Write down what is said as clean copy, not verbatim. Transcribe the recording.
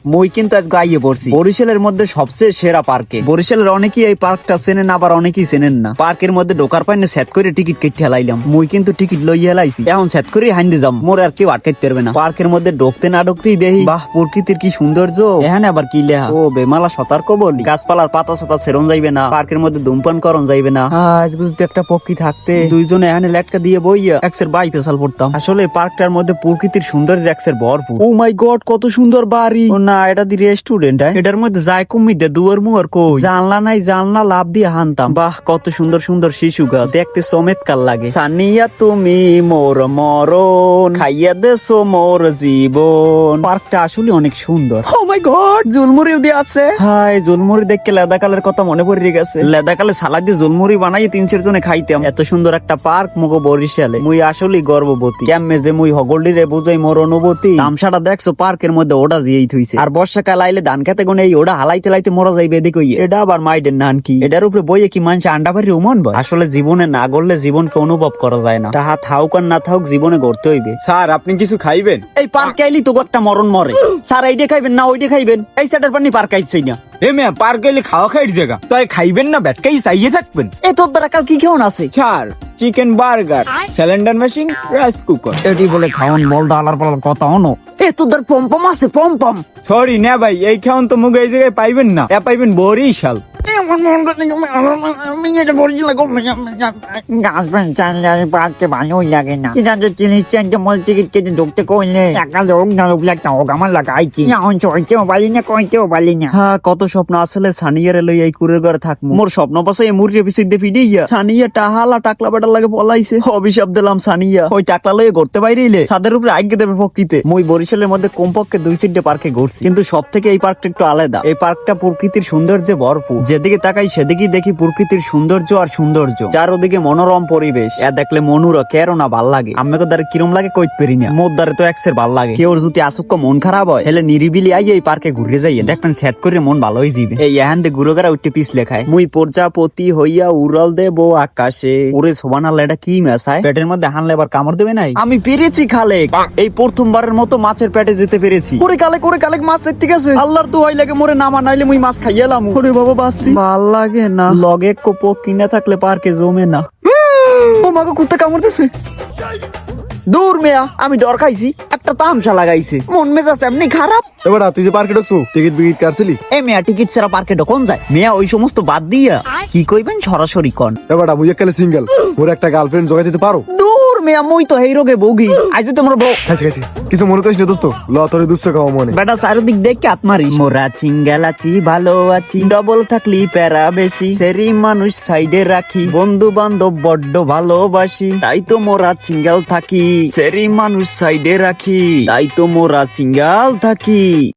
মই কিন্তু আজ গাইয়ে পড়ছি বরিশালের মধ্যে সবচেয়ে সেরা পার্কে। বরিশালের অনেকেই এই পার্কটা চেনেন, আবার অনেকেই চেনেন না। পার্কের মধ্যে ঢোকার পাইনে সেট করে টিকিট কেটে হেলাইলাম। মই কিন্তু টিকিট লইয়া হেলাইছি, এখন সেট করে হাইন্দে যাম, মোর আর কেউ আটকাইতে পারবে না। পার্কের মধ্যে ঢুকতে না ঢুকতেই দেখি বাহ প্রকৃতির কি সৌন্দর্য। এখানে আবার কি লেখা, ও বেমালা সতর্ক বলি, গাছপালার পাতা সাতা ছেড়ন যাইবে না, পার্কের মধ্যে ধূমপান করন যাইবে না। আজ বুঝতে একটা পক্ষী থাকতে দুইজনে এখানে লেটকা দিয়ে বইয়া একসের বাই পেশাল পড়তাম। আসলে পার্কটার মধ্যে প্রকৃতির সৌন্দর্য একসের ভরপুর। ও মাই গড, কত সুন্দর বাড়ি। ও না, এটা দি রেস্টুরেন্ট। এটার মধ্যে যায় কমি দে দুয়ার মুয়ার কই, জানলা নাই, জানলা লাভ দিয়ে হানতাম। বাহ কত সুন্দর সুন্দর শিশু গাছ, দেখতে চমৎকার লাগে। সানিয়া তুমি মোর মরণ, খাইয়া দেছো মোর জীবন। পার্কটা আসলে অনেক সুন্দর। ও মাই গড, জুলমুড়িও দিয়ে আছে। হাই, জুলমুড়ি দেখে লেদাকালের কথা মনে পড়ে গেছে। লেদাকালে সালাদ দিয়ে জুলমুড়ি বানাই 3-4 জনে খাইতাম। এত সুন্দর একটা পার্ক মগো বরিশালে। মুই আসলে গর্ববতী। কেমনে যে মুই হগল্ডি রে বুঝাই মোর অনুভূতি। তামসাটা দেখছো পার্কের মধ্যে ওটা দিয়েই থইছে। আর বর্ষাকাল আইলে ধান খেতে গনে এই ওটা হালাইতে লাইতে মরা যাইবে এদিকে। এটা আবার মাইডের নান কি, এটার উপরে বইয়ে কি মানুষ আন্ডা ভারি উমন ভাই। আসলে জীবনে না গড়লে জীবনকে অনুভব করা যায় না। তাহা থাউক আর না থাউক জীবনে গড়তে হইবে। স্যার আপনি কিছু খাইবেন? এই পার্কে আইলি তো একটা মরণ মরে। স্যার এইটা খাইবেন না ওইটা খাইবেন? এই সেটার পানি পার্ক আইছে না। এ মেয়া পার্ক গেলে খাওয়া খাইর জায়গা, তাই খাইবেন না ব্যাটকাই চাইয়ে থাকবেন। এ তোর দ্বারা কাল কি কেমন আছে? Sir chicken burger, cylinder machine, rice cooker. এটি বলে খাওয়ান বল ডালার পালার কথা হনো। এ তোর দ্বার পম আছে পম। সরি না ভাই, এই খাওয়ান তো মুগে এই জায়গায় পাইবেন না, এ পাইবেন বরিশাল। পার্কে ভালোই লাগে না। জিনিস চেঞ্জে মল টিকিট কেটে ঢুকতে কইলে একা লোক না লোক একটা হোক আমার লাগাইছি। এখন চলতেও পারি না, কইতেও পারি না। হ্যাঁ, কত স্বপ্ন আসলে সানিয়ারে লই এই কুরের ঘরে থাকমু। মোর স্বপ্ন পাশে এই মুরগি পিছিয়ে দিয়ে ফিডিয়া সানিয়া টাহালা টাকলা বেটার লাগে পলাইছে। অভিশাপ দিলাম সানিয়া, ওই টাকলা লইয়ে ঘুরতে বাইরেইলে ছাদের উপরে আগে দেবে প্রকৃতি। মই বরিশালের মধ্যে কমপক্ষে 2-3টে পার্কে ঘুরছি, কিন্তু সব থেকে এই পার্কটা একটু আলাদা। এই পার্কটা প্রকৃতির সৌন্দর্যে ভরপুর। যেদিকে তাকাই সেদিকেই দেখি প্রকৃতির সৌন্দর্য আর সৌন্দর্য, চারদিকে মনোরম পরিবেশ। এ দেখলে মনুরা কেরো না ভাল লাগে। আমাকে দ্বারে কিরম লাগে কইতে পারি না। মোর দ্বারে তো একসের ভাল লাগে। কেউ যদি আসুক মন খারাপ হয় হেলে নিরিবিলি আই এই পার্কে ঘুরে যাই, দেখবেন সেট করে মন ভালো হয়ে যাবে। এই এহান দে গুরুগারা উঠতে পিস লেখায়, মুই প্রজাপতি হইয়া উড়াল দেব আকাশে। ওরে সোবানাল্লাহ, এটা কি মেশায়? পেটের মধ্যে হানলে এবার কামড় দেবে নাই? আমি পেরেছি খালেক, এই প্রথমবারের মতো মাছের পেটে যেতে পেরেছি। করে কালেক মাছ ঠিক আছে। আল্লাহর দোহাই লাগে মোরে নামা, নাইলে মুই মাছ খাইয়ালাম। ওরে বাবা বাসি ভাল লাগে না। লগে কোপো কিনা থাকলে পার্কে জমে না। ও মাগো, কুত্তা কামড়তেছে। দূর মেয়া, আমি ডর খাইছি। একটা তামসা লাগাইছে, মন মেজাজ এমনি খারাপ। এবার তুই যে পার্কে ঢুকছো, টিকিট বিকিট কাটছিলি? এ মেয়া, টিকিট ছাড়া পার্কে ঢোকন যায়? মেয়া ওই সমস্ত বাদ দিয়া কি কইবেন সরাসরি কন। এবার মুই এককালে সিঙ্গেল, মোর একটা গার্লফ্রেন্ড জোগাই দিতে পারো? দূর মেয়া, মই তো এই রোগে ভোগী। আইজ তোমার বউ খাইছি কিছু মনে করিস না দোস্ত, ল তোরে দুঃখ খাওয়া মনে। বেটা চারিদিক দেখে আত্মারি। মোরা সিঙ্গেল আছি, ভালো আছি, ডবল থাকলি প্যারা বেশি, সেরি মানুষ সাইডে রাখি, বন্ধু বান্ধব বড্ড ভালোবাসি, তাই তো মোরা সিঙ্গেল থাকি। সেরি মানুষ সাইডে রাখি, তাই তো মোরা সিঙ্গেল থাকি।